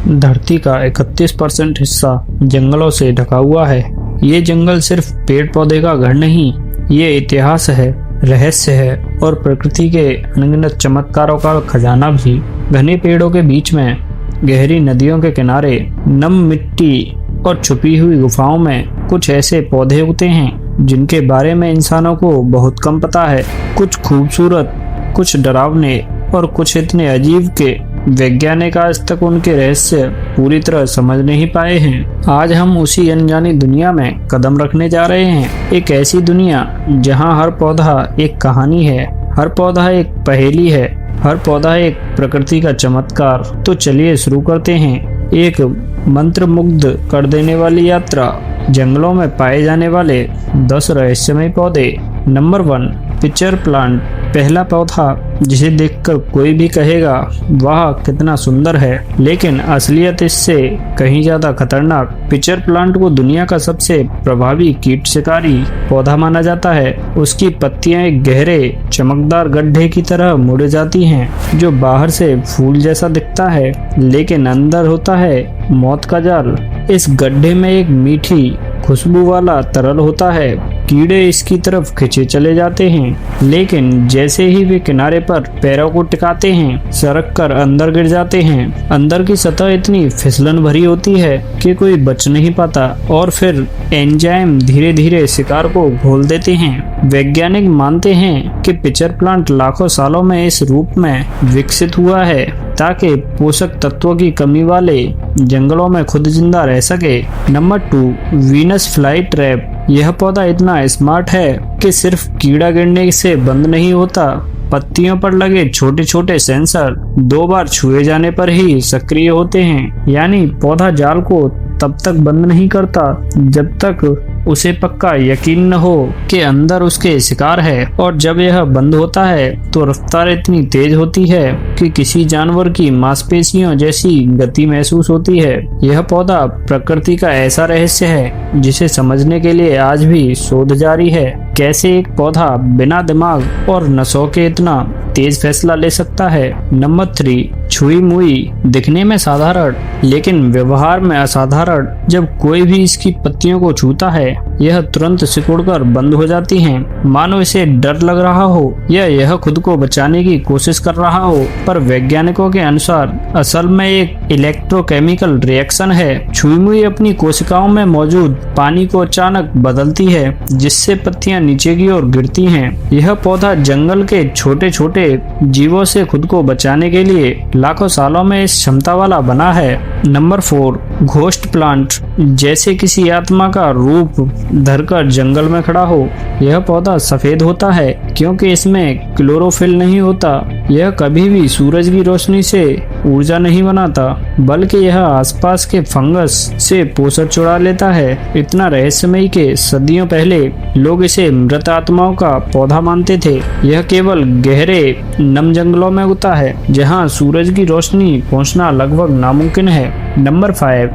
धरती का 31% हिस्सा जंगलों से ढका हुआ है। ये जंगल सिर्फ पेड़ पौधे का घर नहीं, ये इतिहास है, रहस्य है और प्रकृति के अनगिनत चमत्कारों का खजाना भी। घने पेड़ों के बीच में, गहरी नदियों के किनारे, नम मिट्टी और छुपी हुई गुफाओं में कुछ ऐसे पौधे उगते हैं जिनके बारे में इंसानों को बहुत कम पता है। कुछ खूबसूरत, कुछ डरावने और कुछ इतने अजीब के वैज्ञानिक आज तक उनके रहस्य पूरी तरह समझ नहीं पाए हैं। आज हम उसी अनजानी दुनिया में कदम रखने जा रहे हैं। एक ऐसी दुनिया जहां हर पौधा एक कहानी है, हर पौधा एक पहेली है, हर पौधा एक प्रकृति का चमत्कार। तो चलिए शुरू करते हैं एक मंत्रमुग्ध कर देने वाली यात्रा, जंगलों में पाए जाने वाले 10 रहस्यमय पौधे। Number 1, pitcher plant. पहला पौधा जिसे देखकर कोई भी कहेगा वाह कितना सुंदर है, लेकिन असलियत इससे कहीं ज्यादा खतरनाक। पिचर प्लांट को दुनिया का सबसे प्रभावी कीट शिकारी पौधा माना जाता है। उसकी पत्तियां एक गहरे चमकदार गड्ढे की तरह मुड़ जाती हैं, जो बाहर से फूल जैसा दिखता है लेकिन अंदर होता है मौत का जाल। इस गड्ढे में एक मीठी खुशबू वाला तरल होता है। कीड़े इसकी तरफ खिंचे चले जाते हैं, लेकिन जैसे ही वे किनारे पर पैरों को टिकाते हैं, सरक कर अंदर गिर जाते हैं। अंदर की सतह इतनी फिसलन भरी होती है कि कोई बच नहीं पाता और फिर एंजाइम धीरे धीरे शिकार को घोल देते हैं। वैज्ञानिक मानते हैं कि पिचर प्लांट लाखों सालों में इस रूप में विकसित हुआ है ताकि पोषक तत्वों की कमी वाले जंगलों में खुद जिंदा रह सके। Number 2, Venus fly trap. यह पौधा इतना स्मार्ट है कि सिर्फ कीड़ा गिरने से बंद नहीं होता, पत्तियों पर लगे छोटे छोटे सेंसर 2 बार छुए जाने पर ही सक्रिय होते हैं। यानी पौधा जाल को तब तक बंद नहीं करता जब तक उसे पक्का यकीन न हो कि अंदर उसके शिकार है, और जब यह बंद होता है तो रफ्तार इतनी तेज होती है कि किसी जानवर की मांसपेशियों जैसी गति महसूस होती है। यह पौधा प्रकृति का ऐसा रहस्य है जिसे समझने के लिए आज भी शोध जारी है। कैसे एक पौधा बिना दिमाग और नसों के इतना तेज फैसला ले सकता है। नंबर 3, छुई मुई। दिखने में साधारण लेकिन व्यवहार में असाधारण। जब कोई भी इसकी पत्तियों को छूता है, यह तुरंत सिकुड़कर बंद हो जाती हैं, मानो इसे डर लग रहा हो या यह खुद को बचाने की कोशिश कर रहा हो। पर वैज्ञानिकों के अनुसार असल में एक इलेक्ट्रोकेमिकल रिएक्शन है। छुई मुई अपनी कोशिकाओं में मौजूद पानी को अचानक बदलती है, जिससे पत्तियां नीचे की ओर गिरती हैं। यह पौधा जंगल के छोटे छोटे जीवों से खुद को बचाने के लिए लाखों सालों में इस क्षमता वाला बना है। Number 4, ghost plant. जैसे किसी आत्मा का रूप धरकर जंगल में खड़ा हो। यह पौधा सफेद होता है क्योंकि इसमें क्लोरोफिल नहीं होता। यह कभी भी सूरज की रोशनी से ऊर्जा नहीं बनाता, बल्कि यह आसपास के फंगस से पोषण चुरा लेता है। इतना रहस्यमय कि सदियों पहले लोग इसे मृत आत्माओं का पौधा मानते थे। यह केवल गहरे नम जंगलों में उगता है जहां सूरज की रोशनी पहुंचना लगभग नामुमकिन है। Number 5,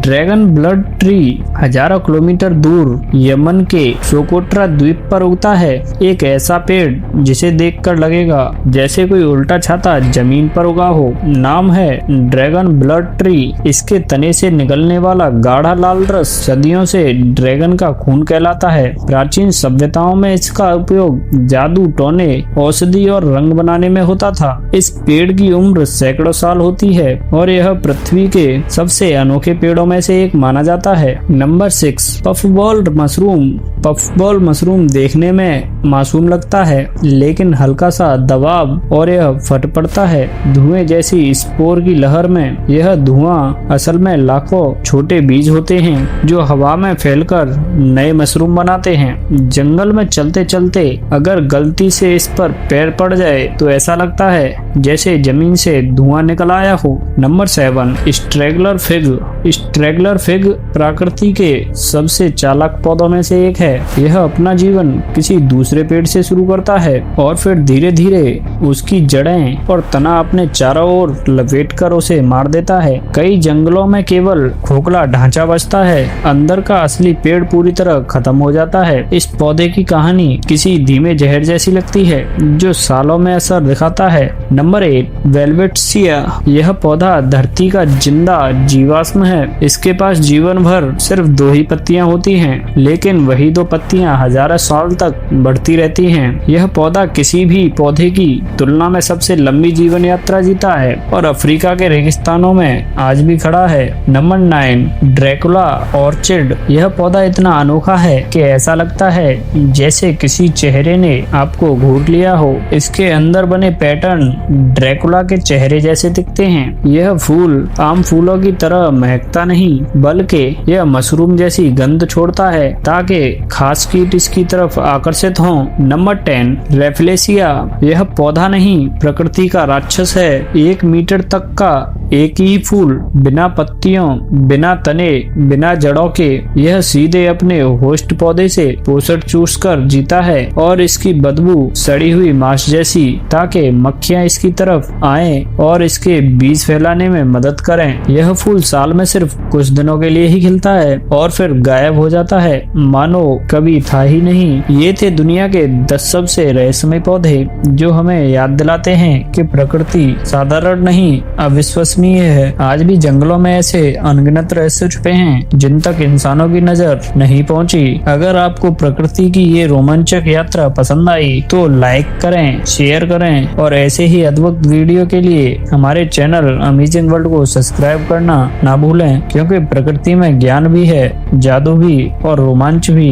dragon blood tree. हजारों किलोमीटर दूर यमन के सोकोट्रा द्वीप पर उगता है। एक ऐसा पेड़ जिसे देखकर लगेगा जैसे कोई उल्टा छाता जमीन पर उगा हो। नाम है ड्रैगन ब्लड ट्री। इसके तने से निकलने वाला गाढ़ा लाल रस सदियों से ड्रैगन का खून कहलाता है। प्राचीन सभ्यताओं में इसका उपयोग जादू, टोने, औषधि और रंग बनाने में होता था। इस पेड़ की उम्र सैकड़ों साल होती है और यह पृथ्वी के सबसे अनोखे पेड़ों में से एक माना जाता है। Number 6, puffball mushroom. Puffball mushroom देखने में मासूम लगता है, लेकिन हल्का सा दबाव और यह फट पड़ता है। धुएं जैसी स्पोर की लहर में यह धुआं असल में लाखों छोटे बीज होते हैं जो हवा में फैलकर नए मशरूम बनाते हैं। जंगल में चलते चलते अगर गलती से इस पर पैर पड़ जाए तो ऐसा लगता है जैसे जमीन से धुआं निकल आया हो। Number 7, strangler fig. Strangler fig प्रकृति के सबसे चालाक पौधों में से एक है। यह अपना जीवन किसी दूसरे पेड़ से शुरू करता है और फिर धीरे धीरे उसकी जड़ें और तना अपने चारों ओर लपेटकर उसे मार देता है। कई जंगलों में केवल खोखला ढांचा बचता है, अंदर का असली पेड़ पूरी तरह खत्म हो जाता है। इस पौधे की कहानी किसी धीमे जहर जैसी लगती है जो सालों में असर दिखाता है। नंबर 8, वेलवेटसिया। यह पौधा धरती का जिंदा जीवाश्म है। इसके पास जीवन भर सिर्फ 2 ही पत्तियां होती हैं, लेकिन वही 2 पत्तियां हजारों साल तक बढ़ती रहती हैं। यह पौधा किसी भी पौधे की तुलना में सबसे लंबी जीवन यात्रा जीता है और अफ्रीका के रेगिस्तानों में आज भी खड़ा है। Number 9, Dracula orchid. यह पौधा इतना अनोखा है कि ऐसा लगता है जैसे किसी चेहरे ने आपको घूर लिया हो। इसके अंदर बने पैटर्न ड्रैकुला के चेहरे जैसे दिखते हैं। यह फूल आम फूलों की तरह महकता नहीं, बल्कि यह मशरूम जैसी गंध छोड़ता है ताकि खास कीट इसकी तरफ आकर्षित हों। Number 10, Rafflesia. यह पौधा नहीं, प्रकृति का राक्षस है। 1 मीटर तक का एक ही फूल, बिना पत्तियों, बिना तने, बिना जड़ों के। यह सीधे अपने होस्ट पौधे से पोषण चूस कर जीता है और इसकी बदबू सड़ी हुई मांस जैसी, ताकि मक्खियां इसकी तरफ आएं और इसके बीज फैलाने में मदद करें। यह फूल साल में सिर्फ कुछ दिनों के लिए ही खिलता है और फिर गायब हो जाता है, मानो कभी था ही नहीं। ये थे दुनिया के 10 सबसे रहस्यमय पौधे जो हमें याद दिलाते हैं कि प्रकृति साधारण नहीं, अविश्वसनीय है। आज भी जंगलों में ऐसे अनगिनत रहस्य छुपे हैं जिन तक इंसानों की नजर नहीं पहुंची। अगर आपको प्रकृति की ये रोमांचक यात्रा पसंद आई तो लाइक करें, शेयर करें और ऐसे ही अद्भुत वीडियो के लिए हमारे चैनल अमेजिंग वर्ल्ड को सब्सक्राइब करना ना भूलें, क्योंकि प्रकृति में ज्ञान भी है, जादू भी और रोमांच भी।